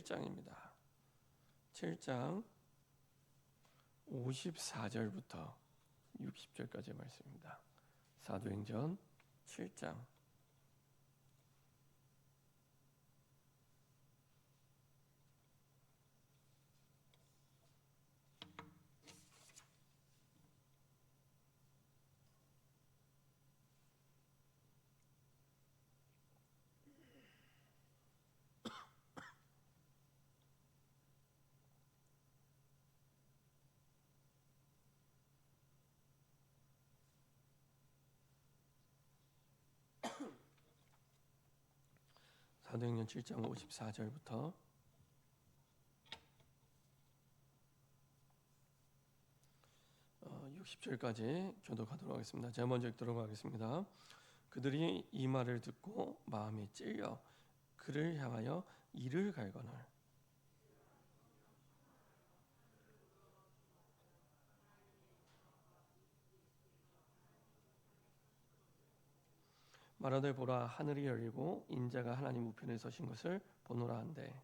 7장입니다. 7장 54절부터 60절까지의 말씀입니다. 사도행전 7장 사도행전 7장 54절부터 60절까지 교독하도록 하겠습니다. 제가 먼저 읽도록 하겠습니다. 그들이 이 말을 듣고 마음에 찔려 그를 향하여 이를 갈거늘 말하되 보라 하늘이 열리고 인자가 하나님 우편에 서신 것을 보노라 한대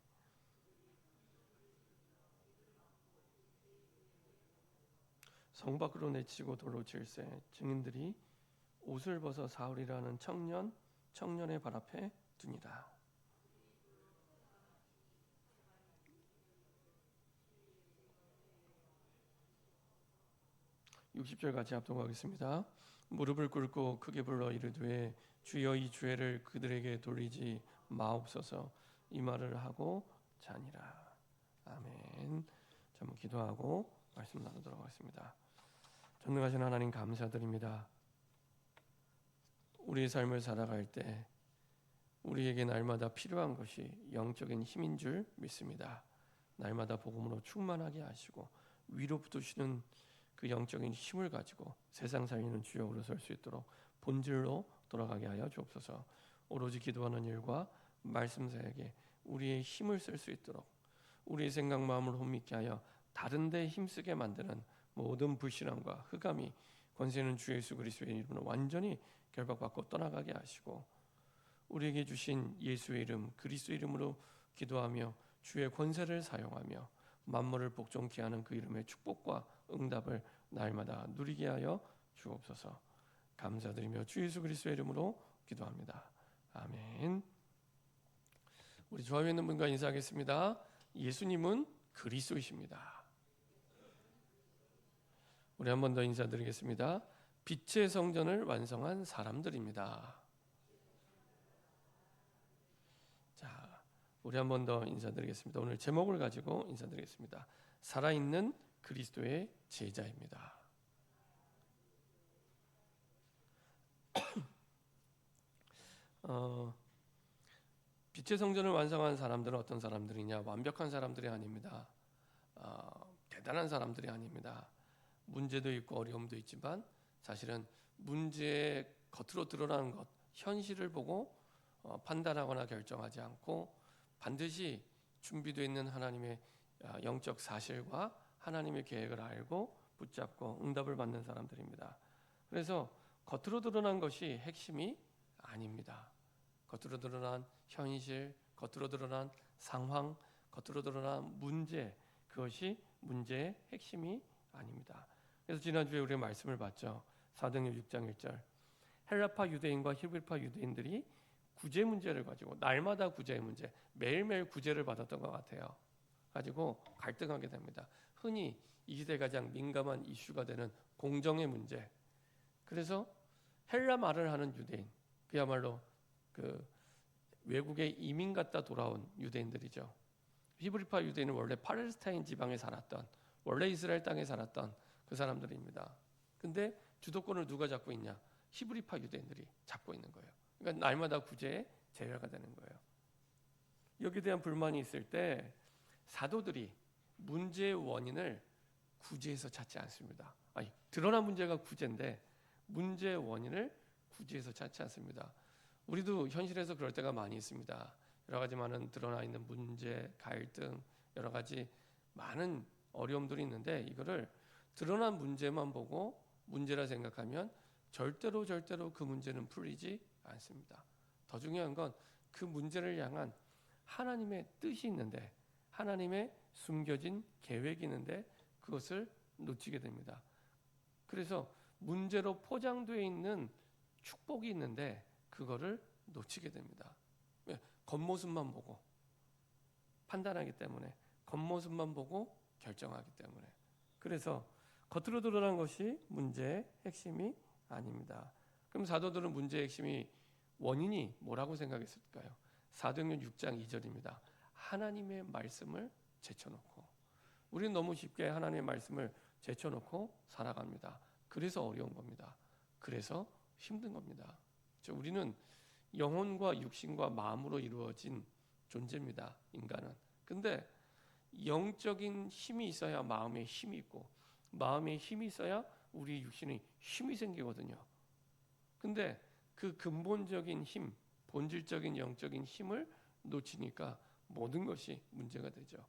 성 밖으로 내치고 돌로 칠세 증인들이 옷을 벗어 사울이라는 청년의 발 앞에 두니라. (60절) 같이 합독하겠습니다. 무릎을 꿇고 크게 불러 이르되 주여 이 죄를 그들에게 돌리지 마옵소서 이 말을 하고 자니라. 아멘. 자, 한번 기도하고 말씀 나누도록 하겠습니다. 전능하신 하나님 감사드립니다. 우리의 삶을 살아갈 때 우리에게 날마다 필요한 것이 영적인 힘인 줄 믿습니다. 날마다 복음으로 충만하게 하시고 위로 부으시는 그 영적인 힘을 가지고 세상 살리는 주역으로 설 수 있도록 본질로 돌아가게 하여 주옵소서. 오로지 기도하는 일과 말씀 사역에 우리의 힘을 쓸 수 있도록 우리의 생각 마음을 혼미케 하여 다른 데 힘쓰게 만드는 모든 불신앙과 흑암이 권세 있는 주 예수 그리스도의 이름으로 완전히 결박받고 떠나가게 하시고 우리에게 주신 예수의 이름 그리스도 이름으로 기도하며 주의 권세를 사용하며 만물을 복종케 하는 그 이름의 축복과 응답을 날마다 누리게 하여 주옵소서. 감사드리며 주 예수 그리스도의 이름으로 기도합니다. 아멘. 우리 좌우에 있는 분과 인사하겠습니다. 예수님은 그리스도이십니다. 우리 한 번 더 인사드리겠습니다. 빛의 성전을 완성한 사람들입니다. 자, 우리 한 번 더 인사드리겠습니다. 오늘 제목을 가지고 인사드리겠습니다. 살아있는 그리스도의 제자입니다. 빛의 성전을 완성한 사람들은 어떤 사람들이냐? 완벽한 사람들이 아닙니다. 대단한 사람들이 아닙니다. 문제도 있고 어려움도 있지만 사실은 문제의 겉으로 드러나는 것, 현실을 보고 판단하거나 결정하지 않고 반드시 준비되어 있는 하나님의 영적 사실과 하나님의 계획을 알고 붙잡고 응답을 받는 사람들입니다. 그래서 겉으로 드러난 것이 핵심이 아닙니다. 겉으로 드러난 현실, 겉으로 드러난 상황, 겉으로 드러난 문제, 그것이 문제의 핵심이 아닙니다. 그래서 지난주에 우리가 말씀을 봤죠. 사도행전 6장 1절 헬라파 유대인과 히브리파 유대인들이 구제 문제를 가지고 날마다 구제의 문제, 매일매일 구제를 받았던 것 같아요. 가지고 갈등하게 됩니다. 흔히 이 시대 가장 민감한 이슈가 되는 공정의 문제. 그래서 헬라 말을 하는 유대인, 그야말로 그 외국에 이민 갔다 돌아온 유대인들이죠. 히브리파 유대인은 원래 팔레스타인 지방에 살았던, 원래 이스라엘 땅에 살았던 그 사람들입니다. 근데 주도권을 누가 잡고 있냐? 히브리파 유대인들이 잡고 있는 거예요. 그러니까 날마다 구제에 제외가 되는 거예요. 여기에 대한 불만이 있을 때 사도들이 문제의 원인을 구제에서 찾지 않습니다. 아니, 드러난 문제가 구제인데 문제의 원인을 구제에서 찾지 않습니다. 우리도 현실에서 그럴 때가 많이 있습니다. 여러 가지 많은 드러나 있는 문제, 갈등, 여러 가지 많은 어려움들이 있는데 이거를 드러난 문제만 보고 문제라 생각하면 절대로 그 문제는 풀리지 않습니다. 더 중요한 건 그 문제를 향한 하나님의 뜻이 있는데 하나님의 숨겨진 계획이 있는데 그것을 놓치게 됩니다. 그래서 문제로 포장되어 있는 축복이 있는데 그거를 놓치게 됩니다. 왜? 겉모습만 보고 판단하기 때문에, 겉모습만 보고 결정하기 때문에. 그래서 겉으로 드러난 것이 문제의 핵심이 아닙니다. 그럼 사도들은 문제의 핵심이 원인이 뭐라고 생각했을까요? 사도행전 6장 2절입니다. 하나님의 말씀을 제쳐놓고. 우리는 너무 쉽게 하나님의 말씀을 제쳐놓고 살아갑니다. 그래서 어려운 겁니다. 그래서 힘든 겁니다. 우리는 영혼과 육신과 마음으로 이루어진 존재입니다. 인간은. 근데 영적인 힘이 있어야 마음에 힘이 있고, 마음에 힘이 있어야 우리 육신에 힘이 생기거든요. 근데 그 근본적인 힘, 본질적인 영적인 힘을 놓치니까 모든 것이 문제가 되죠.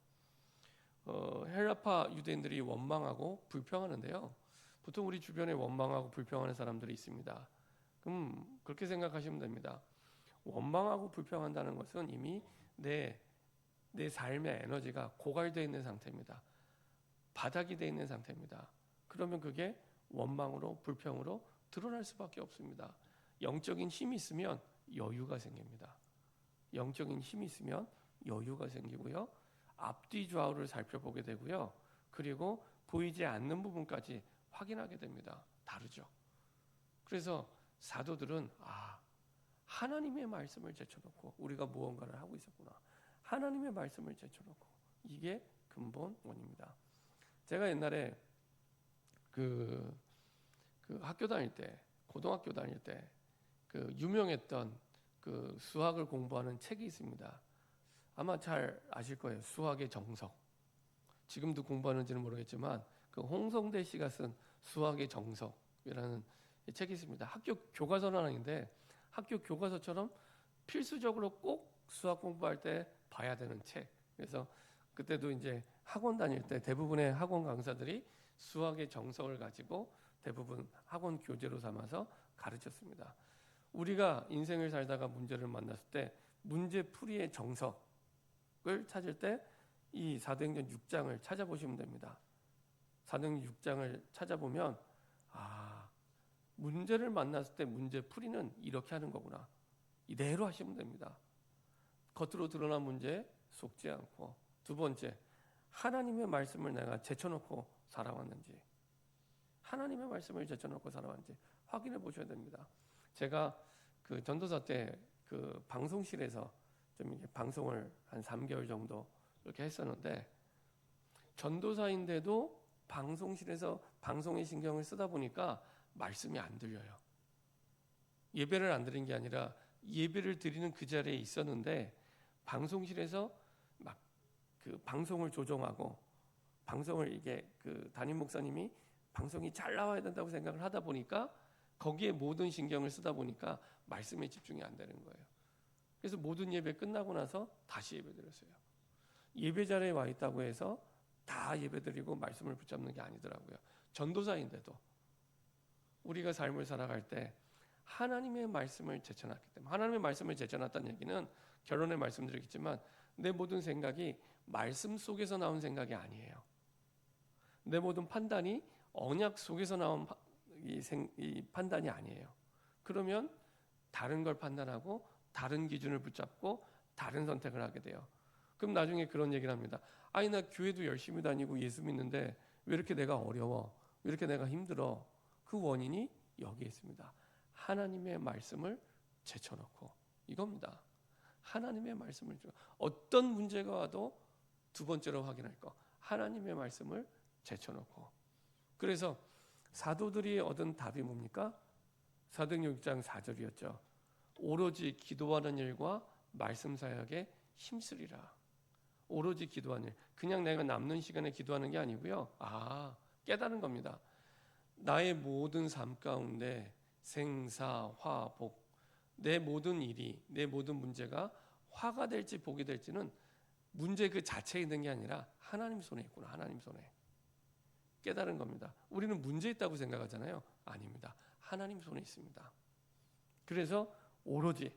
헬라파 유대인들이 원망하고 불평하는데요. 보통 우리 주변에 원망하고 불평하는 사람들이 있습니다. 그럼 그렇게 생각하시면 됩니다. 원망하고 불평한다는 것은 이미 내 삶의 에너지가 고갈되어 있는 상태입니다. 바닥이 되어 있는 상태입니다. 그러면 그게 원망으로 불평으로 드러날 수밖에 없습니다. 영적인 힘이 있으면 여유가 생깁니다. 영적인 힘이 있으면 여유가 생기고요. 앞뒤 좌우를 살펴보게 되고요. 그리고 보이지 않는 부분까지 확인하게 됩니다. 다르죠. 그래서 사도들은 하나님의 말씀을 제쳐놓고 우리가 무언가를 하고 있었구나. 하나님의 말씀을 제쳐놓고 이게 근본 원입니다. 제가 옛날에 그 학교 다닐 때, 고등학교 다닐 때 그 유명했던 그 수학을 공부하는 책이 있습니다. 아마 잘 아실 거예요. 수학의 정석. 지금도 공부하는지는 모르겠지만 그 홍성대 씨가 쓴 수학의 정석이라는 책이 있습니다. 학교 교과서는 아닌데 학교 교과서처럼 필수적으로 꼭 수학 공부할 때 봐야 되는 책. 그래서 그때도 이제 학원 다닐 때 대부분의 학원 강사들이 수학의 정석을 가지고 대부분 학원 교재로 삼아서 가르쳤습니다. 우리가 인생을 살다가 문제를 만났을 때 문제 풀이의 정석을 찾을 때 이 사도행전 6장을 찾아보시면 됩니다. 사도행전 6장을 찾아보면 문제를 만났을 때 문제 풀이는 이렇게 하는 거구나. 이대로 하시면 됩니다. 겉으로 드러난 문제에 속지 않고. 두 번째, 하나님의 말씀을 내가 제쳐놓고 살아왔는지, 하나님의 말씀을 제쳐놓고 살아왔는지 확인해 보셔야 됩니다. 제가 그 전도사 때 그 방송실에서 좀 이렇게 방송을 한 3개월 정도 이렇게 했었는데, 전도사인데도 방송실에서 방송에 신경을 쓰다 보니까 말씀이 안 들려요. 예배를 안 드린 게 아니라 예배를 드리는 그 자리에 있었는데 방송실에서 막 그 방송을 조정하고 방송을 이게 그 담임 목사님이 방송이 잘 나와야 된다고 생각을 하다 보니까 거기에 모든 신경을 쓰다 보니까 말씀에 집중이 안 되는 거예요. 그래서 모든 예배 끝나고 나서 다시 예배 드렸어요. 예배 자리에 와 있다고 해서 다 예배 드리고 말씀을 붙잡는 게 아니더라고요. 전도사인데도 우리가 삶을 살아갈 때 하나님의 말씀을 제쳐놨기 때문에, 하나님의 말씀을 제쳐놨다는 얘기는 결론에 말씀드리겠지만 내 모든 생각이 말씀 속에서 나온 생각이 아니에요. 내 모든 판단이 언약 속에서 나온 이 판단이 아니에요. 그러면 다른 걸 판단하고 다른 기준을 붙잡고 다른 선택을 하게 돼요. 그럼 나중에 그런 얘기를 합니다. 나 교회도 열심히 다니고 예수 믿는데 왜 이렇게 내가 어려워? 왜 이렇게 내가 힘들어? 그 원인이 여기에 있습니다. 하나님의 말씀을 제쳐놓고, 이겁니다. 하나님의 말씀을, 어떤 문제가 와도 두 번째로 확인할 거, 하나님의 말씀을 제쳐놓고. 그래서 사도들이 얻은 답이 뭡니까? 사도행전 6장 4절이었죠. 오로지 기도하는 일과 말씀 사역에 힘쓰리라. 오로지 기도하는 일. 그냥 내가 남는 시간에 기도하는 게 아니고요. 깨달은 겁니다. 나의 모든 삶 가운데 생사, 화, 복, 내 모든 일이, 내 모든 문제가 화가 될지 복이 될지는 문제 그 자체에 있는 게 아니라 하나님 손에 있구나. 하나님 손에. 깨달은 겁니다. 우리는 문제 있다고 생각하잖아요. 아닙니다. 하나님 손에 있습니다. 그래서 오로지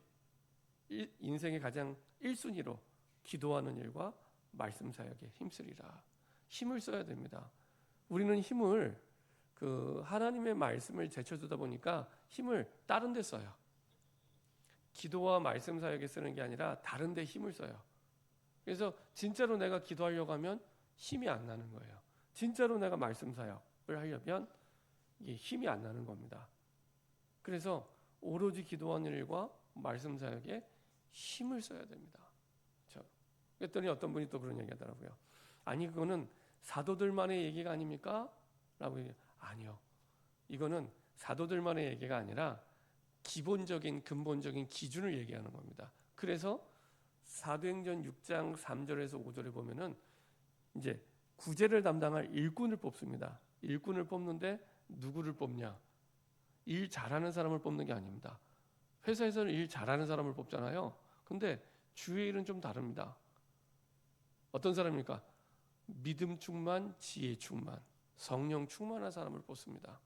인생의 가장 1순위로 기도하는 일과 말씀 사역에 힘쓰리라. 힘을 써야 됩니다. 우리는 힘을 하나님의 말씀을 제쳐두다 보니까 힘을 다른 데 써요. 기도와 말씀 사역에 쓰는 게 아니라 다른 데 힘을 써요. 그래서 진짜로 내가 기도하려고 하면 힘이 안 나는 거예요. 진짜로 내가 말씀 사역을 하려면 이게 힘이 안 나는 겁니다. 그래서 오로지 기도하는 일과 말씀 사역에 힘을 써야 됩니다. 그렇죠? 그랬더니 어떤 분이 또 그런 얘기 하더라고요. 아니 그거는 사도들만의 얘기가 아닙니까? 라고 얘기해요. 아니요. 이거는 사도들만의 얘기가 아니라 기본적인 근본적인 기준을 얘기하는 겁니다. 그래서 사도행전 6장 3절에서 5절에 보면은 이제 구제를 담당할 일꾼을 뽑습니다. 일꾼을 뽑는데 누구를 뽑냐? 일 잘하는 사람을 뽑는 게 아닙니다. 회사에서는 일 잘하는 사람을 뽑잖아요. 근데 주의 일은 좀 다릅니다. 어떤 사람입니까? 믿음 충만, 지혜 충만, 성령 충만한 사람을 뽑습니다.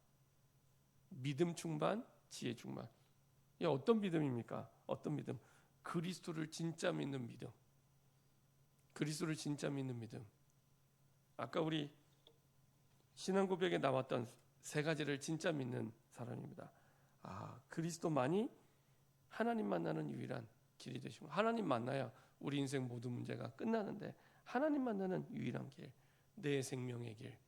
믿음 충만, 지혜 충만. 이 어떤 믿음입니까? 어떤 믿음? 그리스도를 진짜 믿는 믿음. 그리스도를 진짜 믿는 믿음. 아까 우리 신앙 고백에 나왔던 세 가지를 진짜 믿는 사람입니다. 그리스도만이 하나님 만나는 유일한 길이 되시고, 하나님 만나야 우리 인생 모든 문제가 끝나는데, 하나님 만나는 유일한 길, 내 생명의 길,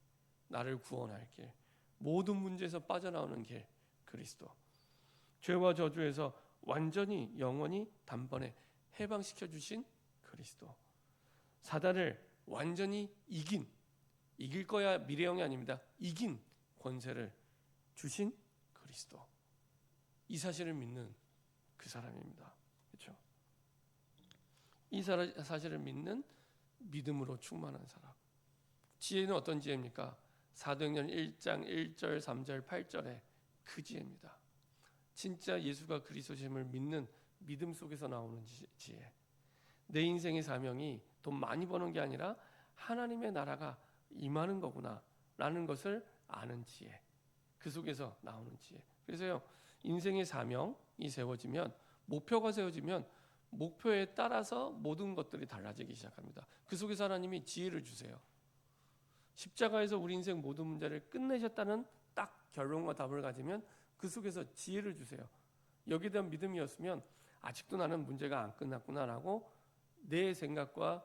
나를 구원할 길, 모든 문제에서 빠져나오는 길, 그리스도. 죄와 저주에서 완전히 영원히 단번에 해방시켜 주신 그리스도. 사단을 완전히 이길 거야 미래형이 아닙니다. 이긴 권세를 주신 그리스도. 이 사실을 믿는 그 사람입니다. 그렇죠? 이 사실을 믿는 믿음으로 충만한 사람. 지혜는 어떤 지혜입니까? 사도행전 1장 1절, 3절, 8절에 그 지혜입니다. 진짜 예수가 그리스도심을 믿는 믿음 속에서 나오는 지혜. 내 인생의 사명이 돈 많이 버는 게 아니라 하나님의 나라가 임하는 거구나 라는 것을 아는 지혜. 그 속에서 나오는 지혜. 그래서요, 인생의 사명이 세워지면, 목표가 세워지면 목표에 따라서 모든 것들이 달라지기 시작합니다. 그 속에서 하나님이 지혜를 주세요. 십자가에서 우리 인생 모든 문제를 끝내셨다는 딱 결론과 답을 가지면 그 속에서 지혜를 주세요. 여기에 대한 믿음이었으면 아직도 나는 문제가 안 끝났구나라고 내 생각과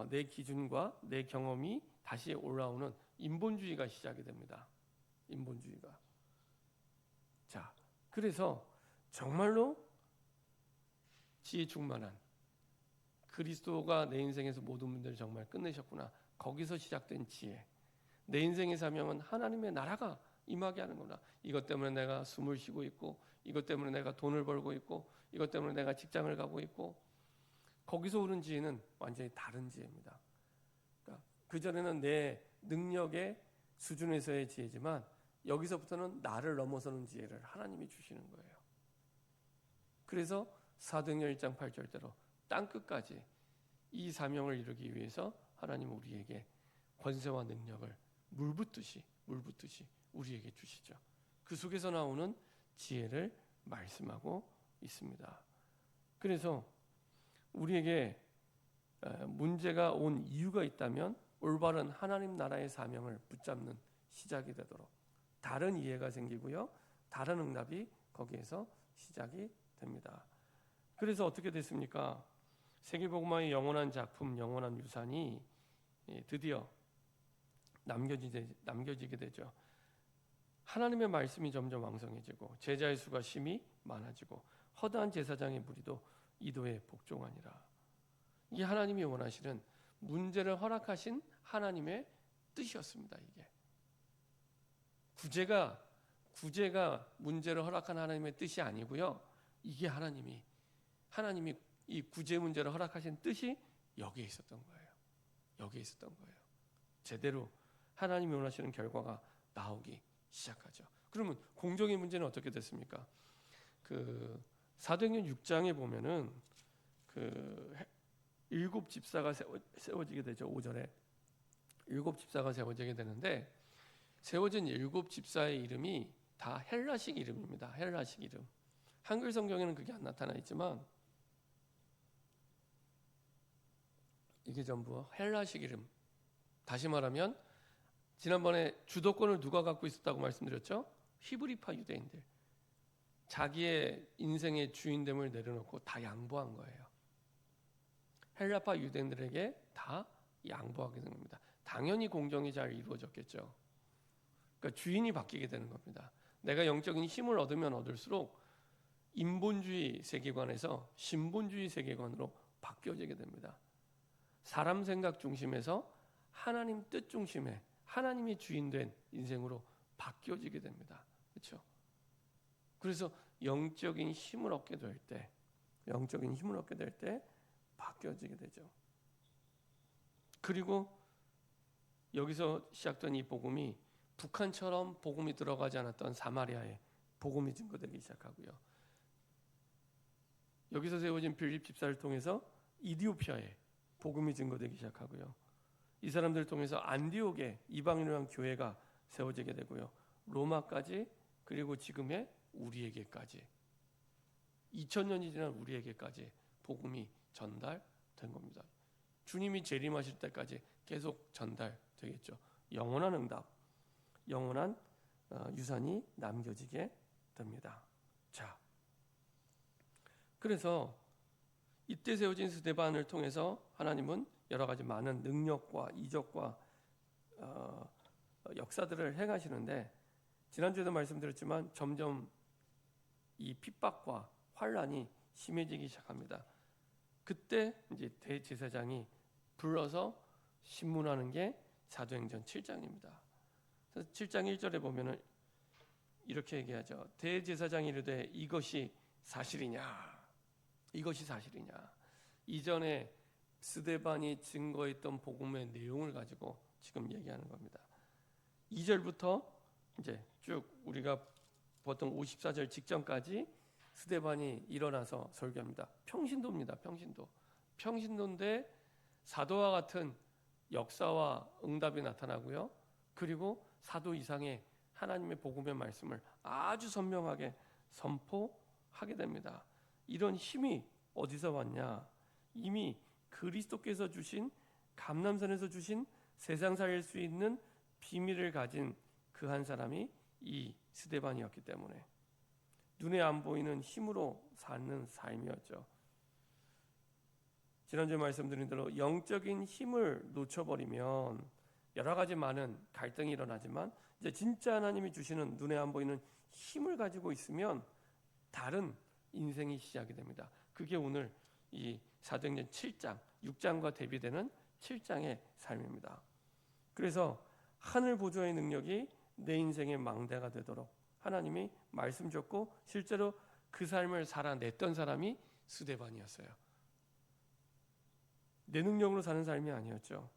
내 기준과 내 경험이 다시 올라오는 인본주의가 시작이 됩니다. 인본주의가. 자, 그래서 정말로 지혜 충만한 그리스도가 내 인생에서 모든 문제를 정말 끝내셨구나. 거기서 시작된 지혜. 내 인생의 사명은 하나님의 나라가 임하게 하는 거다. 이것 때문에 내가 숨을 쉬고 있고, 이것 때문에 내가 돈을 벌고 있고, 이것 때문에 내가 직장을 가고 있고, 거기서 오는 지혜는 완전히 다른 지혜입니다. 그러니까 그전에는 내 능력의 수준에서의 지혜지만 여기서부터는 나를 넘어서는 지혜를 하나님이 주시는 거예요. 그래서 사도행전 1장 8절대로 땅끝까지 이 사명을 이루기 위해서 하나님은 우리에게 권세와 능력을 물붓듯이 우리에게 주시죠. 그 속에서 나오는 지혜를 말씀하고 있습니다. 그래서 우리에게 문제가 온 이유가 있다면 올바른 하나님 나라의 사명을 붙잡는 시작이 되도록 다른 이해가 생기고요. 다른 응답이 거기에서 시작이 됩니다. 그래서 어떻게 됐습니까? 세계복음화의 영원한 작품, 영원한 유산이 드디어 남겨지게 되죠. 하나님의 말씀이 점점 왕성해지고 제자의 수가 심히 많아지고 허다한 제사장의 무리도 이도에 복종하니라. 이게 하나님이 원하시는 문제를 허락하신 하나님의 뜻이었습니다. 이게 구제가 문제를 허락한 하나님의 뜻이 아니고요. 이게 하나님이 이 구제 문제를 허락하신 뜻이 여기에 있었던 거예요. 여기에 있었던 거예요. 제대로 하나님이 원하시는 결과가 나오기 시작하죠. 그러면 공적인 문제는 어떻게 됐습니까? 사도행전 6장에 보면은 일곱 집사가 세워지게 되죠. 5절에 일곱 집사가 세워지게 되는데 세워진 일곱 집사의 이름이 다 헬라식 이름입니다. 헬라식 이름. 한글 성경에는 그게 안 나타나 있지만 이게 전부 헬라식 이름. 다시 말하면 지난번에 주도권을 누가 갖고 있었다고 말씀드렸죠? 히브리파 유대인들. 자기의 인생의 주인됨을 내려놓고 다 양보한 거예요. 헬라파 유대인들에게 다 양보하게 된 겁니다. 당연히 공정이 잘 이루어졌겠죠. 그러니까 주인이 바뀌게 되는 겁니다. 내가 영적인 힘을 얻으면 얻을수록 인본주의 세계관에서 신본주의 세계관으로 바뀌어지게 됩니다. 사람 생각 중심에서 하나님 뜻 중심에 하나님이 주인된 인생으로 바뀌어지게 됩니다. 그렇죠? 그래서 영적인 힘을 얻게 될 때 바뀌어지게 되죠. 그리고 여기서 시작된 이 복음이 북한처럼 복음이 들어가지 않았던 사마리아에 복음이 증거되기 시작하고요. 여기서 세워진 빌립 집사를 통해서 이디오피아에 복음이 증거되기 시작하고요. 이 사람들을 통해서 안디옥에 이방인을 위한 교회가 세워지게 되고요. 로마까지, 그리고 지금의 우리에게까지, 2000년이 지난 우리에게까지 복음이 전달된 겁니다. 주님이 재림하실 때까지 계속 전달되겠죠. 영원한 응답, 영원한 유산이 남겨지게 됩니다. 자, 그래서 이때 세워진 스데반을 통해서 하나님은 여러 가지 많은 능력과 이적과 역사들을 행하시는데, 지난주에도 말씀드렸지만 점점 이 핍박과 환란이 심해지기 시작합니다. 그때 이제 대제사장이 불러서 신문하는 게 사도행전 7장입니다. 그래서 7장 1절에 보면은 이렇게 얘기하죠. 대제사장이 이르되 이것이 사실이냐? 이것이 사실이냐? 이전에 스데반이 증거했던 복음의 내용을 가지고 지금 얘기하는 겁니다. 2절부터 이제 쭉 우리가 보통 54절 직전까지 스데반이 일어나서 설교합니다. 평신도입니다. 평신도인데 사도와 같은 역사와 응답이 나타나고요. 그리고 사도 이상의 하나님의 복음의 말씀을 아주 선명하게 선포하게 됩니다. 이런 힘이 어디서 왔냐? 이미 그리스도께서 주신, 감람산에서 주신 세상 살릴 수 있는 비밀을 가진 그 한 사람이 이 스데반이었기 때문에 눈에 안 보이는 힘으로 사는 삶이었죠. 지난주에 말씀드린 대로 영적인 힘을 놓쳐버리면 여러 가지 많은 갈등이 일어나지만, 이제 진짜 하나님이 주시는 눈에 안 보이는 힘을 가지고 있으면 다른 인생이 시작이 됩니다. 그게 오늘 이 사도행전 7장, 6장과 대비되는 7장의 삶입니다. 그래서 하늘 보좌의 능력이 내 인생의 망대가 되도록 하나님이 말씀 줬고, 실제로 그 삶을 살아냈던 사람이 스데반이었어요. 내 능력으로 사는 삶이 아니었죠.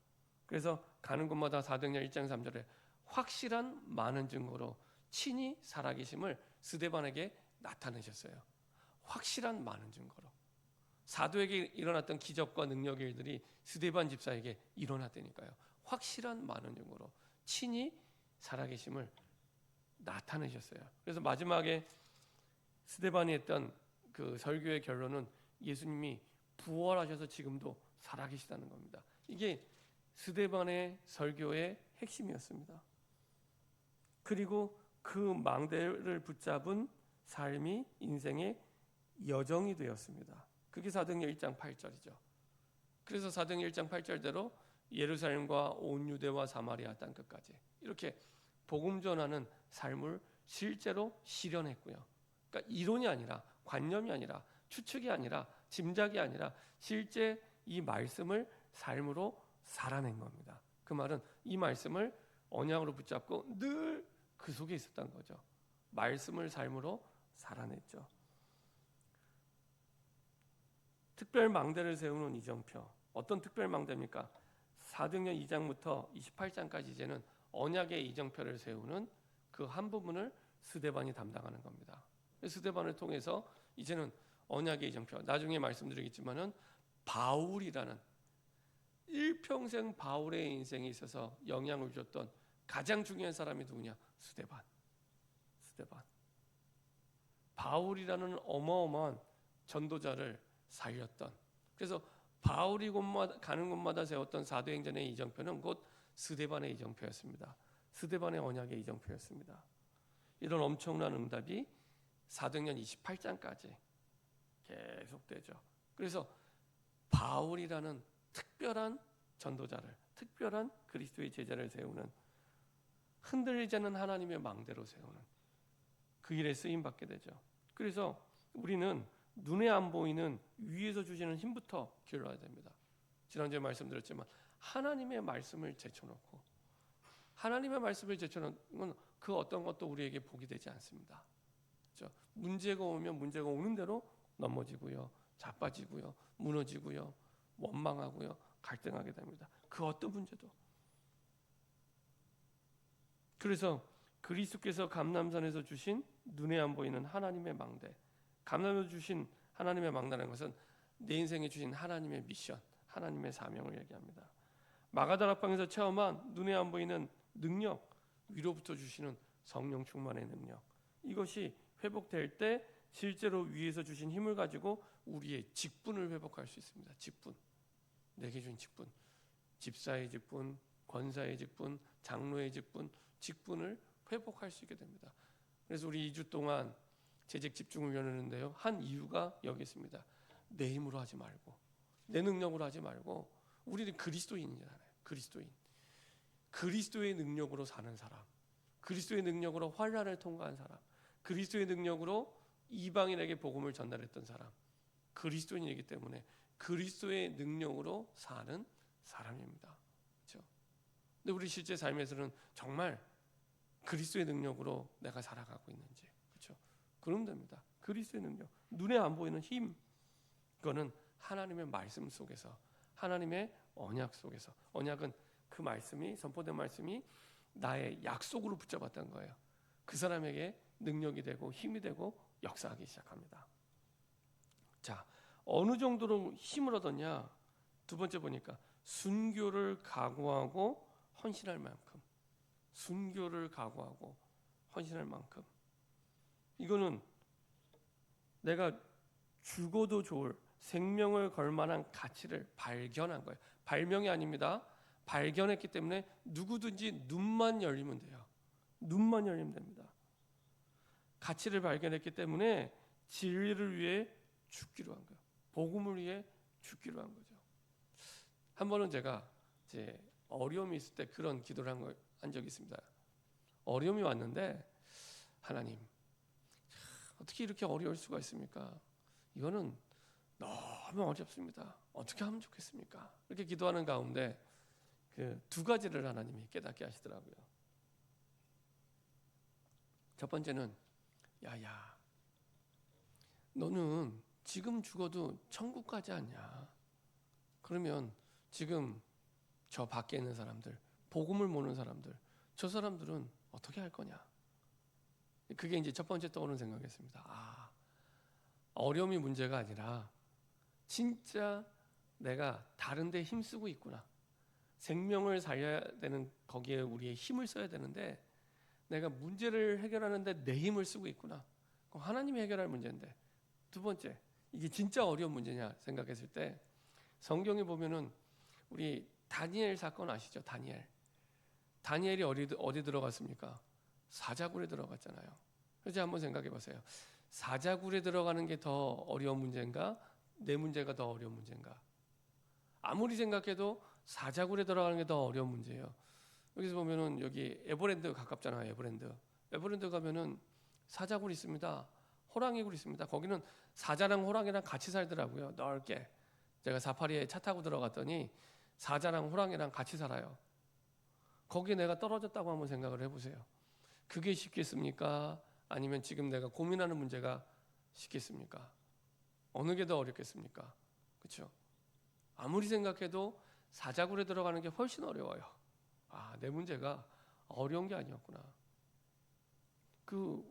그래서 가는 곳마다 사도행전 1장 3절에 확실한 많은 증거로 친히 살아계심을 스데반에게 나타내셨어요. 확실한 많은 증거로. 사도에게 일어났던 기적과 능력의 일들이 스데반 집사에게 일어났다니까요. 확실한 많은 증거로 친히 살아계심을 나타내셨어요. 그래서 마지막에 스데반이 했던 그 설교의 결론은 예수님이 부활하셔서 지금도 살아계시다는 겁니다. 이게 스데반의 설교의 핵심이었습니다. 그리고 그 망대를 붙잡은 삶이 인생의 여정이 되었습니다. 그게 사도행전 1장 8절이죠. 그래서 사도행전 1장 8절대로 예루살렘과 온 유대와 사마리아 땅 끝까지 이렇게 복음 전하는 삶을 실제로 실현했고요. 그러니까 이론이 아니라, 관념이 아니라, 추측이 아니라, 짐작이 아니라 실제 이 말씀을 삶으로 살아낸 겁니다. 그 말은 이 말씀을 언약으로 붙잡고 늘 그 속에 있었던 거죠. 말씀을 삶으로 살아냈죠. 특별 망대를 세우는 이정표. 어떤 특별 망대입니까? 사도행전 2장부터 28장까지 이제는 언약의 이정표를 세우는 그 한 부분을 스데반이 담당하는 겁니다. 스데반을 통해서 이제는 언약의 이정표, 나중에 말씀드리겠지만은 바울이라는 일평생 바울의 인생에 있어서 영향을 줬던 가장 중요한 사람이 누구냐? 스데반. 바울이라는 어마어마한 전도자를 살렸던, 그래서 바울이 가는 곳마다 세웠던 사도행전의 이정표는 곧 스데반의 이정표였습니다. 스데반의 언약의 이정표였습니다. 이런 엄청난 응답이 사도행전 28장까지 계속되죠. 그래서 바울이라는 특별한 전도자를, 특별한 그리스도의 제자를 세우는, 흔들리지 않는 하나님의 망대로 세우는 그 일에 쓰임 받게 되죠. 그래서 우리는 눈에 안 보이는 위에서 주시는 힘부터 길러야 됩니다. 지난주에 말씀드렸지만 하나님의 말씀을 제쳐놓고, 하나님의 말씀을 제쳐놓으면 그 어떤 것도 우리에게 복이 되지 않습니다. 그렇죠? 문제가 오면 문제가 오는 대로 넘어지고요, 자빠지고요, 무너지고요, 원망하고요, 갈등하게 됩니다. 그 어떤 문제도. 그래서 그리스도께서 감람산에서 주신 눈에 안 보이는 하나님의 망대, 감람에서 주신 하나님의 망대라는 것은 내 인생에 주신 하나님의 미션, 하나님의 사명을 얘기합니다. 마가다락방에서 체험한 눈에 안 보이는 능력, 위로부터 주시는 성령 충만의 능력, 이것이 회복될 때 실제로 위에서 주신 힘을 가지고 우리의 직분을 회복할 수 있습니다. 직분, 내게 준 직분, 집사의 직분, 권사의 직분, 장로의 직분, 직분을 회복할 수 있게 됩니다. 그래서 우리 2주 동안 재직 집중훈련을 했는데요, 한 이유가 여기 있습니다. 내 힘으로 하지 말고, 내 능력으로 하지 말고, 우리는 그리스도인이잖아요. 그리스도인, 그리스도의 능력으로 사는 사람, 그리스도의 능력으로 환난을 통과한 사람, 그리스도의 능력으로 이방인에게 복음을 전달했던 사람, 그리스도인이기 때문에 그리스도의 능력으로 사는 사람입니다. 그렇죠? 근데 우리 실제 삶에서는 정말 그리스도의 능력으로 내가 살아가고 있는지, 그렇죠? 그러면 됩니다. 그리스도의 능력, 눈에 안 보이는 힘, 그거는 하나님의 말씀 속에서, 하나님의 언약 속에서, 언약은 그 말씀이, 선포된 말씀이 나의 약속으로 붙잡았던 거예요. 그 사람에게 능력이 되고 힘이 되고 역사하기 시작합니다. 자, 어느 정도로 힘을 얻었냐? 두 번째 보니까 순교를 각오하고 헌신할 만큼, 순교를 각오하고 헌신할 만큼, 이거는 내가 죽어도 좋을, 생명을 걸 만한 가치를 발견한 거예요. 발명이 아닙니다. 발견했기 때문에 누구든지 눈만 열리면 돼요. 눈만 열리면 됩니다. 가치를 발견했기 때문에 진리를 위해 죽기로 한 거예요. 복음을 위해 죽기로 한 거죠. 한 번은 제가 제 어려움이 있을 때 그런 기도를 한 적이 있습니다. 어려움이 왔는데, 하나님, 어떻게 이렇게 어려울 수가 있습니까? 이거는 너무 어렵습니다. 어떻게 하면 좋겠습니까? 이렇게 기도하는 가운데 그 두 가지를 하나님이 깨닫게 하시더라고요. 첫 번째는, 야야, 너는 지금 죽어도 천국 가지 않냐? 그러면 지금 저 밖에 있는 사람들, 복음을 모르는 사람들, 저 사람들은 어떻게 할 거냐? 그게 이제 첫 번째 떠오르는 생각이었습니다. 아, 어려움이 문제가 아니라 진짜 내가 다른 데 힘쓰고 있구나. 생명을 살려야 되는 거기에 우리의 힘을 써야 되는데 내가 문제를 해결하는데 내 힘을 쓰고 있구나. 그럼 하나님이 해결할 문제인데. 두 번째, 이게 진짜 어려운 문제냐 생각했을 때 성경에 보면은 우리 다니엘 사건 아시죠? 다니엘이 어디 들어갔습니까? 사자굴에 들어갔잖아요. 그래서 한번 생각해 보세요. 사자굴에 들어가는 게 더 어려운 문제인가? 내 문제가 더 어려운 문제인가? 아무리 생각해도 사자굴에 들어가는 게 더 어려운 문제예요. 여기서 보면은 여기 에버랜드 가깝잖아요. 에버랜드 가면은 사자굴 있습니다. 호랑이굴 있습니다. 거기는 사자랑 호랑이랑 같이 살더라고요. 넓게. 제가 사파리에 차 타고 들어갔더니 사자랑 호랑이랑 같이 살아요. 거기에 내가 떨어졌다고 한번 생각을 해보세요. 그게 쉽겠습니까? 아니면 지금 내가 고민하는 문제가 쉽겠습니까? 어느 게 더 어렵겠습니까? 그렇죠? 아무리 생각해도 사자굴에 들어가는 게 훨씬 어려워요. 아, 내 문제가 어려운 게 아니었구나. 그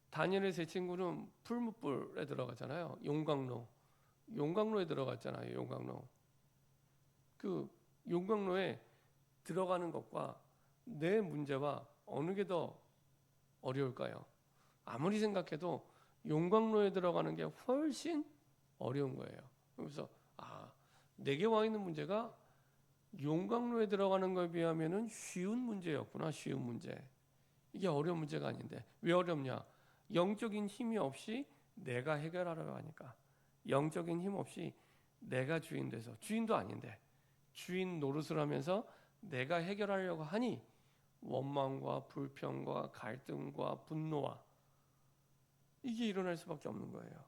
다니엘의 세 친구는 풀무불에 들어갔잖아요. 용광로에 들어갔잖아요. 용광로. 그 용광로에 들어가는 것과 내 문제와 어느 게 더 어려울까요? 아무리 생각해도 용광로에 들어가는 게 훨씬 어려운 거예요. 그래서 내게 와 있는 문제가 용광로에 들어가는 것에 비하면은 쉬운 문제였구나. 쉬운 문제. 이게 어려운 문제가 아닌데 왜 어렵냐? 영적인 힘이 없이 내가 해결하려고 하니까. 영적인 힘 없이 내가 주인 돼서, 주인도 아닌데 주인 노릇을 하면서 내가 해결하려고 하니 원망과 불평과 갈등과 분노와 이게 일어날 수밖에 없는 거예요.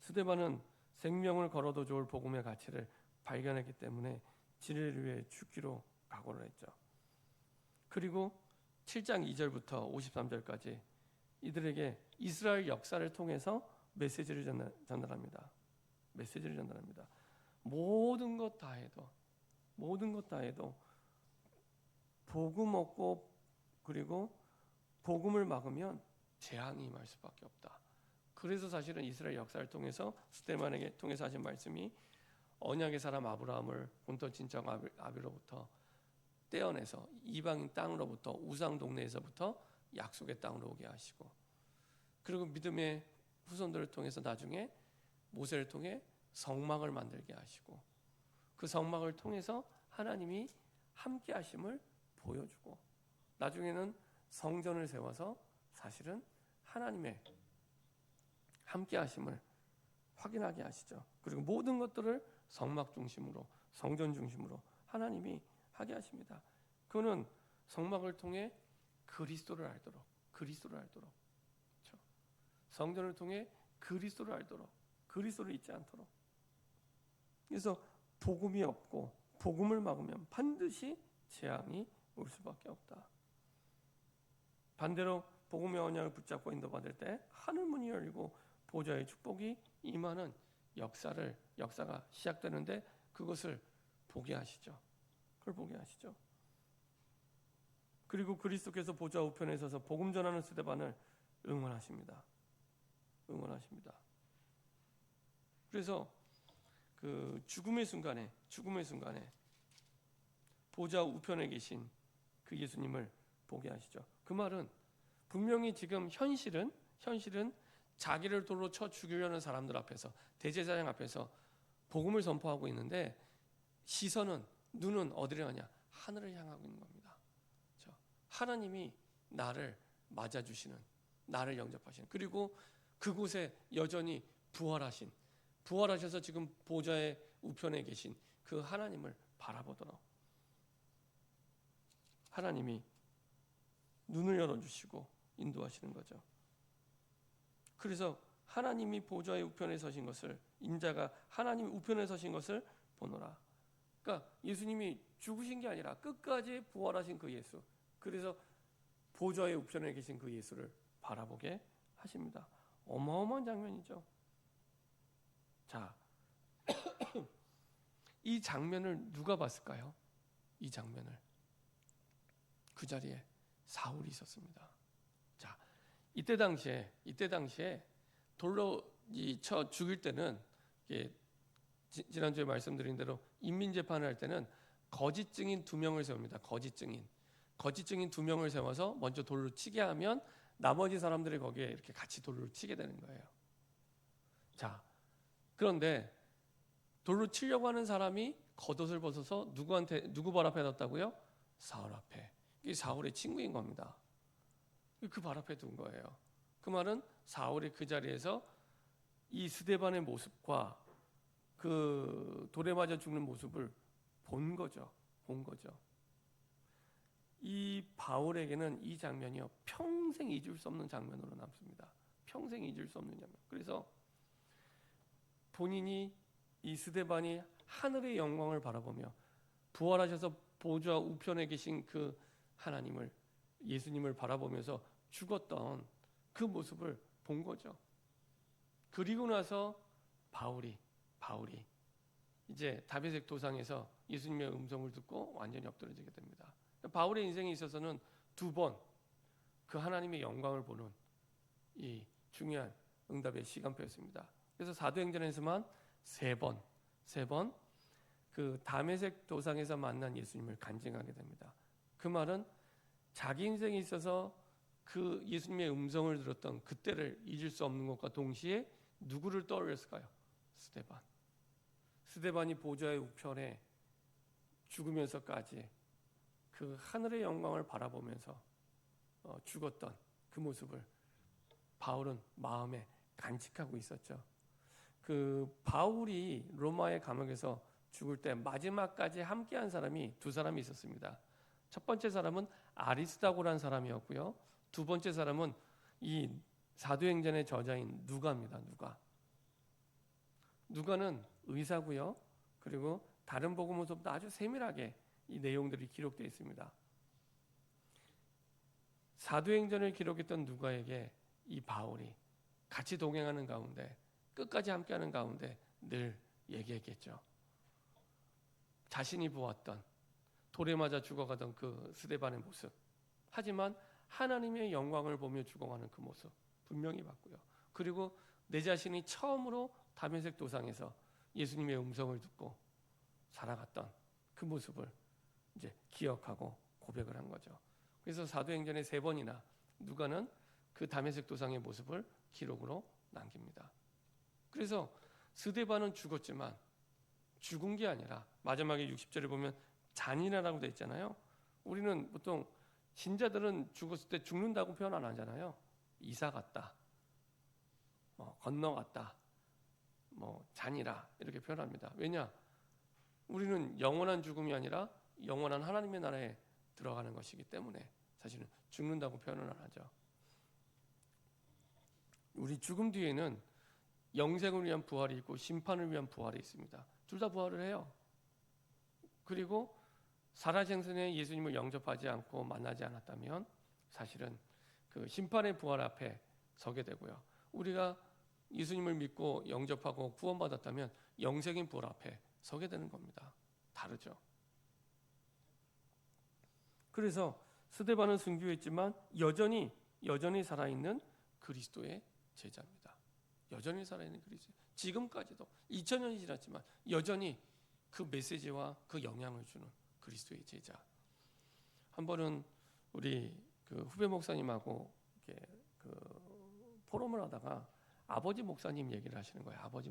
스데반은 생명을 걸어도 좋을 복음의 가치를 발견했기 때문에 진리를 위해 죽기로 각오를 했죠. 그리고 7장 2절부터 53절까지 이들에게 이스라엘 역사를 통해서 메시지를 전달합니다. 메시지를 전달합니다. 모든 것 다 해도 복음 없고 그리고 복음을 막으면 재앙이 임할 수밖에 없다. 그래서 사실은 이스라엘 역사를 통해서 스데반에게 통해서 하신 말씀이 언약의 사람 아브라함을 본토 친척 아비로부터 떼어내서 이방인 땅으로부터 우상 동네에서부터 약속의 땅으로 오게 하시고, 그리고 믿음의 후손들을 통해서 나중에 모세를 통해 성막을 만들게 하시고, 그 성막을 통해서 하나님이 함께 하심을 보여주고, 나중에는 성전을 세워서 사실은 하나님의 함께 하심을 확인하게 하시죠. 그리고 모든 것들을 성막 중심으로, 성전 중심으로 하나님이 하게 하십니다. 그는 성막을 통해 그리스도를 알도록, 그렇죠? 성전을 통해 그리스도를 알도록, 그리스도를 잊지 않도록. 그래서 복음이 없고 복음을 막으면 반드시 재앙이 올 수밖에 없다. 반대로 복음의 언약을 붙잡고 인도받을 때 하늘 문이 열리고 보좌의 축복이 임하는 역사가 시작되는데 그것을 보게 하시죠. 그걸 보게 하시죠. 그리고 그리스도께서 보좌 우편에 서서 복음 전하는 스데반을 응원하십니다. 그래서 그 죽음의 순간에 보좌 우편에 계신 그 예수님을 보게 하시죠. 그 말은 분명히 지금 현실은 자기를 돌로 쳐 죽이려는 사람들 앞에서, 대제사장 앞에서 복음을 선포하고 있는데 눈은 어디를 가냐? 하늘을 향하고 있는 겁니다. 그렇죠? 하나님이 나를 맞아주시는, 나를 영접하시는, 그리고 그곳에 여전히 부활하셔서 지금 보좌의 우편에 계신 그 하나님을 바라보도록 하나님이 눈을 열어주시고 인도하시는 거죠. 그래서 하나님이 보좌의 우편에 서신 것을, 인자가 하나님이 우편에 서신 것을 보노라. 그러니까 예수님이 죽으신 게 아니라 끝까지 부활하신 그 예수, 그래서 보좌의 우편에 계신 그 예수를 바라보게 하십니다. 어마어마한 장면이죠. 자, 이 장면을 누가 봤을까요? 이 장면을 그 자리에 사울이 있었습니다. 자, 이때 당시에 돌로 쳐 죽일 때는, 지난주에 말씀드린 대로 인민재판을 할 때는 거짓 증인 2명을 세웁니다. 거짓 증인 2명을 세워서 먼저 돌로 치게 하면 나머지 사람들이 거기에 이렇게 같이 돌로 치게 되는 거예요. 자, 그런데 돌로 치려고 하는 사람이 겉옷을 벗어서 누구 발 앞에 뒀다고요? 사울 앞에. 이게 사울의 친구인 겁니다. 그 발 앞에 둔 거예요. 그 말은 사울이 그 자리에서 이 스데반의 모습과 그 돌에 맞아 죽는 모습을 본 거죠. 이 바울에게는 이 장면이요, 평생 잊을 수 없는 장면으로 남습니다. 평생 잊을 수 없는 장면. 그래서 본인이, 이 스데반이 하늘의 영광을 바라보며 부활하셔서 보좌 우편에 계신 그 하나님을, 예수님을 바라보면서 죽었던 그 모습을 본 거죠. 그리고 나서 바울이 이제 다베섹 도상에서 예수님의 음성을 듣고 완전히 엎드러지게 됩니다. 바울의 인생에 있어서는 2번 그 하나님의 영광을 보는 이 중요한 응답의 시간표였습니다. 그래서 사도행전에서만 3번 그 다메섹 도상에서 만난 예수님을 간증하게 됩니다. 그 말은 자기 인생에 있어서 그 예수님의 음성을 들었던 그때를 잊을 수 없는 것과 동시에 누구를 떠올렸을까요? 스데반. 스데반이 보좌의 우편에 죽으면서까지 그 하늘의 영광을 바라보면서 죽었던 그 모습을 바울은 마음에 간직하고 있었죠. 그 바울이 로마의 감옥에서 죽을 때 마지막까지 함께한 사람이 두 사람이 있었습니다. 첫 번째 사람은 아리스다고라는 사람이었고요. 두 번째 사람은 이 사도행전의 저자인 누가입니다. 누가는 의사고요. 그리고 다른 복음서보다 아주 세밀하게 이 내용들이 기록되어 있습니다. 사도행전을 기록했던 누가에게 이 바울이 같이 동행하는 가운데 끝까지 함께하는 가운데 늘 얘기했겠죠. 자신이 보았던 돌에 맞아 죽어가던 그 스데반의 모습, 하지만 하나님의 영광을 보며 죽어가는 그 모습 분명히 봤고요. 그리고 내 자신이 처음으로 다메섹 도상에서 예수님의 음성을 듣고 살아갔던 그 모습을 이제 기억하고 고백을 한 거죠. 그래서 사도행전에 3번이나 누가는 그 다메섹 도상의 모습을 기록으로 남깁니다. 그래서 스데반은 죽었지만 죽은 게 아니라 마지막에 60절에 보면 잔인하다고 되어 있잖아요. 우리는 보통 신자들은 죽었을 때 죽는다고 표현 안 하잖아요. 이사 갔다, 건너갔다, 잔이라 이렇게 표현합니다. 왜냐? 우리는 영원한 죽음이 아니라 영원한 하나님의 나라에 들어가는 것이기 때문에 사실은 죽는다고 표현을 안 하죠. 우리 죽음 뒤에는 영생을 위한 부활이 있고 심판을 위한 부활이 있습니다. 둘 다 부활을 해요. 그리고 살아생전에 예수님을 영접하지 않고 만나지 않았다면 사실은 그 심판의 부활 앞에 서게 되고요. 우리가 예수님을 믿고 영접하고 구원받았다면 영생인 부활 앞에 서게 되는 겁니다. 다르죠. 그래서 스데반은 순교했지만 여전히 살아있는 그리스도의 제자입니다. 여전히 살아있는 그리스도. 지금까지도 2000년이 지났지만 여전히 그 메시지와 그 영향을 주는 그리스도의 제자. 한 번은 우리 그 후배 목사님하고 이렇게 그 포럼을 하다가 아버지 목사님 얘기를 하시는 거예요. 아버지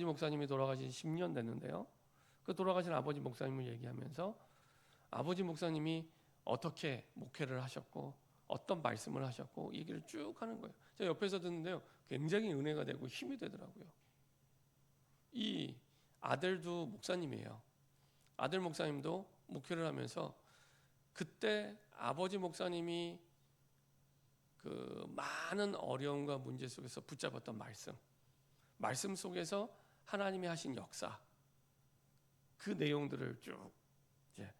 목사님이 돌아가신 10년 됐는데요. 그 돌아가신 아버지 목사님을 얘기하면서 아버지 목사님이 어떻게 목회를 하셨고 어떤 말씀을 하셨고 얘기를 쭉 하는 거예요. 제가 옆에서 듣는데요. 굉장히 은혜가 되고 힘이 되더라고요. 이 아들도 목사님이에요. 아들 목사님도 목회를 하면서 그때 아버지 목사님이 그 많은 어려움과 문제 속에서 붙잡았던 말씀 속에서 하나님이 하신 역사, 그 내용들을 쭉 이제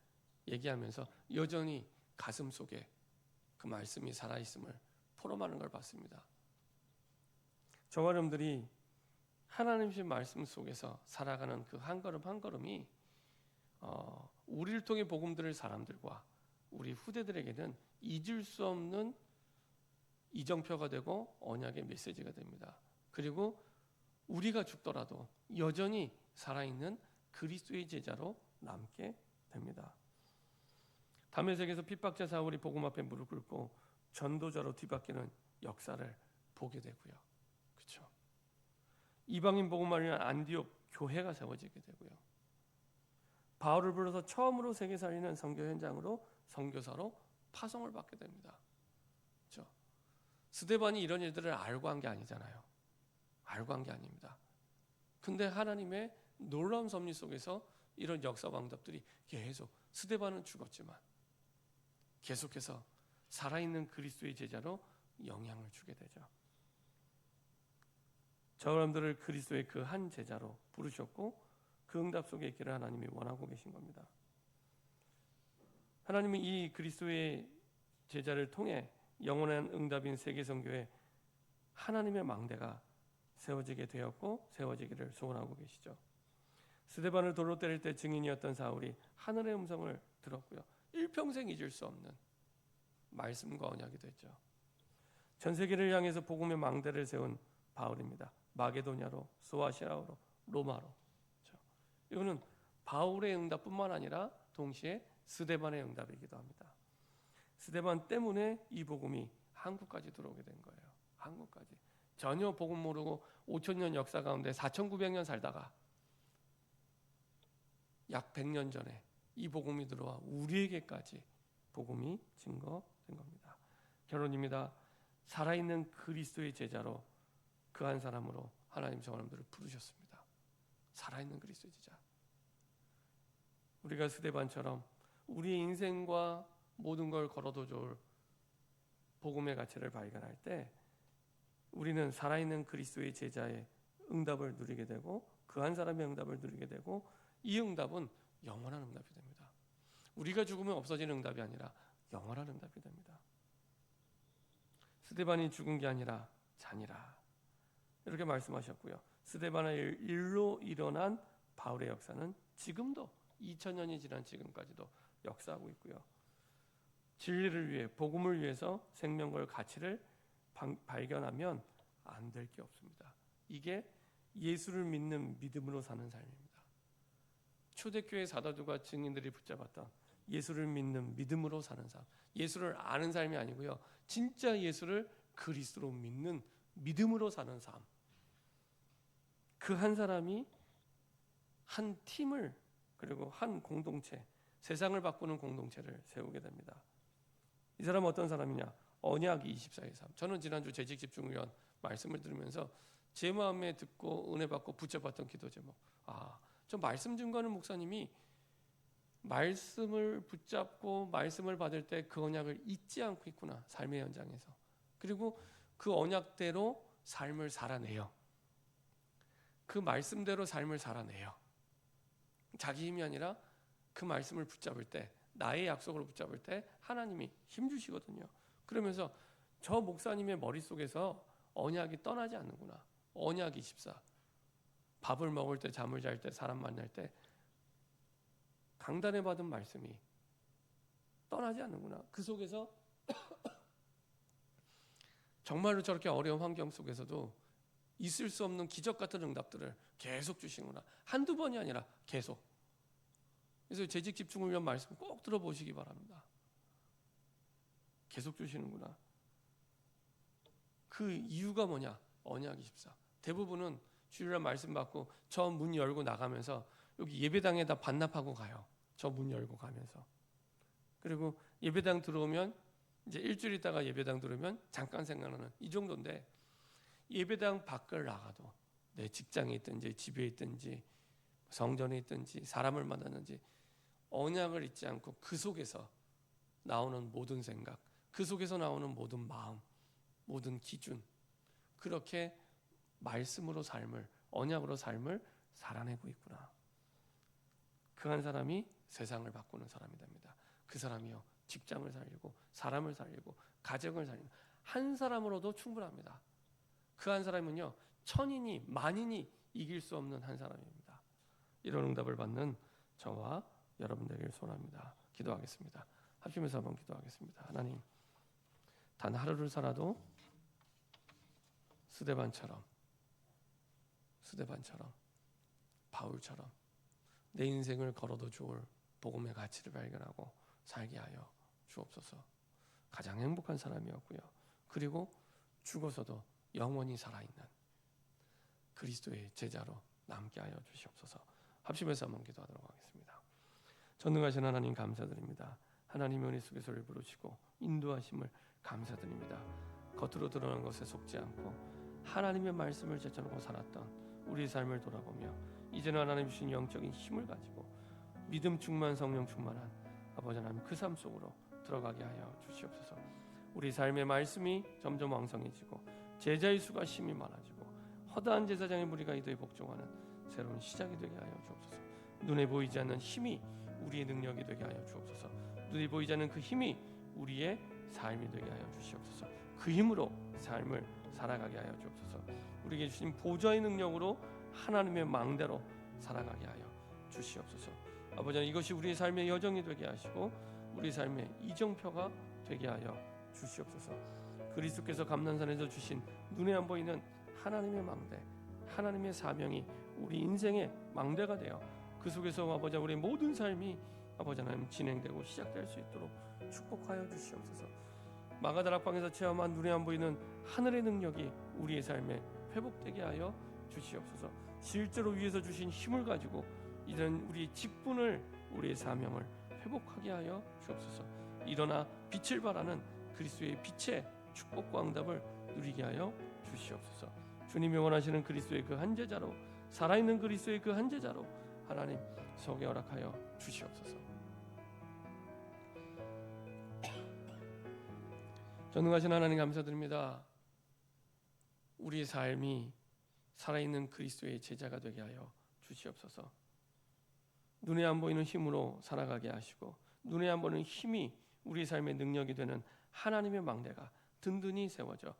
얘기하면서 여전히 가슴 속에 그 말씀이 살아있음을 포럼하는 걸 봤습니다. 저와 여러분들이 하나님의 말씀 속에서 살아가는 그 한 걸음 한 걸음이 우리를 통해 복음 들을 사람들과 우리 후대들에게는 잊을 수 없는 이정표가 되고 언약의 메시지가 됩니다. 그리고 우리가 죽더라도 여전히 살아있는 그리스도의 제자로 남게 됩니다. 다메섹에서 핍박자 사울이 복음 앞에 무릎 꿇고 전도자로 뒤바뀌는 역사를 보게 되고요. 그렇죠? 이방인 복음을 위한 안디옥 교회가 세워지게 되고요. 바울을 불러서 처음으로 세계 살리는 선교 현장으로 선교사로 파송을 받게 됩니다. 그렇죠? 스데반이 이런 일들을 알고 한 게 아니잖아요. 알고 한 게 아닙니다. 근데 하나님의 놀라운 섭리 속에서 이런 역사 왕답들이 계속 스데반은 죽었지만 계속해서 살아있는 그리스도의 제자로 영향을 주게 되죠. 저 사람들을 그리스도의 그 한 제자로 부르셨고 그 응답 속에 있기를 하나님이 원하고 계신 겁니다. 하나님은 이 그리스도의 제자를 통해 영원한 응답인 세계 선교에 하나님의 망대가 세워지게 되었고 세워지기를 소원하고 계시죠. 스데반을 돌로 때릴 때 증인이었던 사울이 하늘의 음성을 들었고요. 일평생 잊을 수 없는 말씀과 언약이 됐죠. 전 세계를 향해서 복음의 망대를 세운 바울입니다. 마게도냐로, 소아시아로, 로마로. 그렇죠? 이거는 바울의 응답뿐만 아니라 동시에 스데반의 응답이기도 합니다. 스데반 때문에 이 복음이 한국까지 들어오게 된 거예요. 한국까지. 전혀 복음 모르고 5,000년 역사 가운데 4,900년 살다가 약 100년 전에 이 복음이 들어와 우리에게까지 복음이 증거된 겁니다. 결론입니다. 살아있는 그리스도의 제자로 그 한 사람으로 하나님 저 사람들을 부르셨습니다. 살아있는 그리스도의 제자. 우리가 스데반처럼 우리의 인생과 모든 걸 걸어도 좋을 복음의 가치를 발견할 때 우리는 살아있는 그리스도의 제자의 응답을 누리게 되고 그 한 사람의 응답을 누리게 되고 이 응답은 영원한 응답이 됩니다. 우리가 죽으면 없어지는 응답이 아니라 영원한 응답이 됩니다. 스데반이 죽은 게 아니라 잔이라 이렇게 말씀하셨고요. 스데반의 일로 일어난 바울의 역사는 지금도 2000년이 지난 지금까지도 역사하고 있고요. 진리를 위해 복음을 위해서 생명과 가치를 발견하면 안 될 게 없습니다. 이게 예수를 믿는 믿음으로 사는 삶입니다. 초대교회 사도들과 증인들이 붙잡았던 예수를 믿는 믿음으로 사는 삶, 예수를 아는 삶이 아니고요. 진짜 예수를 그리스도로 믿는 믿음으로 사는 삶. 그 한 사람이 한 팀을 그리고 한 공동체, 세상을 바꾸는 공동체를 세우게 됩니다. 이 사람은 어떤 사람이냐? 언약 24의 삶. 저는 지난주 재직 집중위원 말씀을 들으면서 제 마음에 듣고 은혜 받고 붙잡았던 기도 제목. 저 말씀 증거하는 목사님이 말씀을 붙잡고 말씀을 받을 때 그 언약을 잊지 않고 있구나. 삶의 현장에서. 그리고 그 언약대로 삶을 살아내요. 그 말씀대로 삶을 살아내요. 자기 힘이 아니라 그 말씀을 붙잡을 때, 나의 약속을 붙잡을 때 하나님이 힘 주시거든요. 그러면서 저 목사님의 머릿속에서 언약이 떠나지 않는구나. 언약 24. 밥을 먹을 때, 잠을 잘 때, 사람 만날 때 강단에 받은 말씀이 떠나지 않는구나. 그 속에서 정말로 저렇게 어려운 환경 속에서도 있을 수 없는 기적 같은 응답들을 계속 주시는구나. 한두 번이 아니라 계속. 그래서 재직 집중을 위한 말씀 꼭 들어보시기 바랍니다. 계속 주시는구나. 그 이유가 뭐냐? 언약 24. 대부분은 주일날 말씀 받고 저 문 열고 나가면서 여기 예배당에다 반납하고 가요. 저 문 열고 가면서. 그리고 예배당 들어오면 이제 일주일 있다가 예배당 들어오면 잠깐 생각나는 이 정도인데 예배당 밖을 나가도 내 직장에 있든지 집에 있든지 성전에 있든지 사람을 만났는지 언약을 잊지 않고 그 속에서 나오는 모든 생각, 그 속에서 나오는 모든 마음, 모든 기준 그렇게 말씀으로 삶을, 언약으로 삶을 살아내고 있구나. 그 한 사람이 세상을 바꾸는 사람이 됩니다. 그 사람이요 직장을 살리고 사람을 살리고 가정을 살리고 한 사람으로도 충분합니다. 그 한 사람은요 천인이 만인이 이길 수 없는 한 사람입니다. 이런 응답을 받는 저와 여러분 되길 소원합니다. 기도하겠습니다. 합심해서 한번 기도하겠습니다. 하나님, 단 하루를 살아도 스데반처럼 바울처럼 내 인생을 걸어도 좋을 복음의 가치를 발견하고 살게 하여 주옵소서. 가장 행복한 사람이었고요. 그리고 죽어서도 영원히 살아있는 그리스도의 제자로 남게 하여 주시옵소서. 합심해서 한번 기도하도록 하겠습니다. 전능하신 하나님 감사드립니다. 하나님의 은혜 속에서 우리를 부르시고 인도하심을 감사드립니다. 겉으로 드러난 것에 속지 않고 하나님의 말씀을 제쳐놓고 살았던 우리의 삶을 돌아보며 이제는 하나님 주신 영적인 힘을 가지고 믿음 충만 성령 충만한 아버지 하나님 그 삶 속으로 들어가게 하여 주시옵소서. 우리 삶의 말씀이 점점 왕성해지고 제자의 수가 심히 많아지고 허다한 제사장의 무리가 이도에 복종하는 새로운 시작이 되게 하여 주옵소서. 눈에 보이지 않는 힘이 우리의 능력이 되게 하여 주옵소서. 눈에 보이지 않는 그 힘이 우리의 삶이 되게 하여 주시옵소서. 그 힘으로 삶을 살아가게 하여 주옵소서. 우리에게 주신 보좌의 능력으로 하나님의 망대로 살아가게 하여 주시옵소서. 아버지, 이것이 우리의 삶의 여정이 되게 하시고 우리 삶의 이정표가 되게 하여 주시옵소서. 그리스도께서 감난산에서 주신 눈에 안 보이는 하나님의 망대, 하나님의 사명이 우리 인생의 망대가 되어 그 속에서 아버지 우리의 모든 삶이 아버지 하나님 진행되고 시작될 수 있도록 축복하여 주시옵소서. 마가다락방에서 체험한 눈에 안 보이는 하늘의 능력이 우리의 삶에 회복되게 하여 주시옵소서. 실제로 위에서 주신 힘을 가지고 이런 우리의 직분을, 우리의 사명을 회복하게 하여 주옵소서. 일어나 빛을 발하는 그리스도의 빛의 축복과 응답을 누리게 하여 주시옵소서. 주님이 원하시는 그리스도의 그 한 제자로, 살아있는 그리스도의 그 한 제자로 하나님 서게 허락하여 주시옵소서. 전능하신 하나님 감사드립니다. 우리의 삶이 살아있는 그리스도의 제자가 되게 하여 주시옵소서. 눈에 안 보이는 힘으로 살아가게 하시고 눈에 안 보이는 힘이 우리 삶의 능력이 되는 하나님의 망대가 든든히 세워져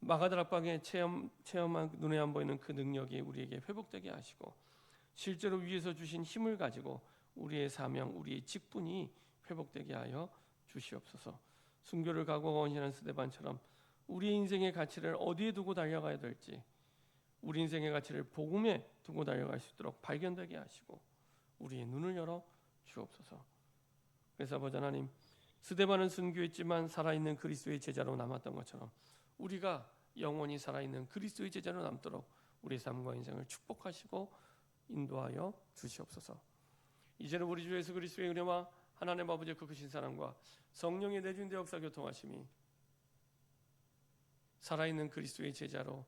마가다락방에 체험한 눈에 안 보이는 그 능력이 우리에게 회복되게 하시고 실제로 위에서 주신 힘을 가지고 우리의 사명, 우리의 직분이 회복되게 하여 주시옵소서. 순교를 각오하고 헌신한 스데반처럼 우리의 인생의 가치를 어디에 두고 달려가야 될지, 우리 인생의 가치를 복음에 두고 달려갈 수 있도록 발견되게 하시고 우리의 눈을 열어 주옵소서. 그래서 아버지 하나님, 스데반은 순교했지만 살아있는 그리스도의 제자로 남았던 것처럼 우리가 영원히 살아있는 그리스도의 제자로 남도록 우리의 삶과 인생을 축복하시고 인도하여 주시옵소서. 이제는 우리 주 예수 그리스도의 은혜와 하나님 아버지의 그 크신 사랑과 성령의 내주인대 역사 교통하심이 살아있는 그리스도의 제자로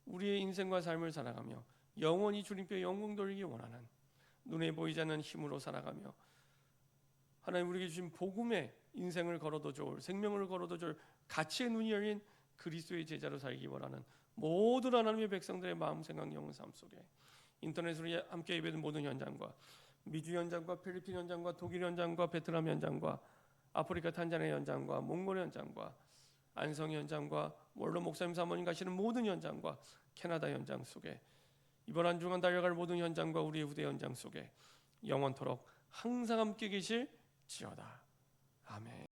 우리의 인생과 삶을 살아가며 영원히 주님께 영광 돌리기 원하는 눈에 보이지 않는 힘으로 살아가며 하나님 우리에게 주신 복음의 인생을 걸어도 좋을, 생명을 걸어도 좋을 가치의 눈이 열린 그리스도의 제자로 살기 원하는 모든 하나님의 백성들의 마음, 생각, 영혼, 삶 속에 인터넷으로 함께 예배된 모든 현장과 미주 현장과 필리핀 현장과 독일 현장과 베트남 현장과 아프리카 탄자니아 현장과 몽골 현장과 안성 현장과 원로 목사님 사모님 가시는 모든 현장과 캐나다 현장 속에 이번 한 주간 달려갈 모든 현장과 우리의 후대 현장 속에 영원토록 항상 함께 계실지어다. 아멘.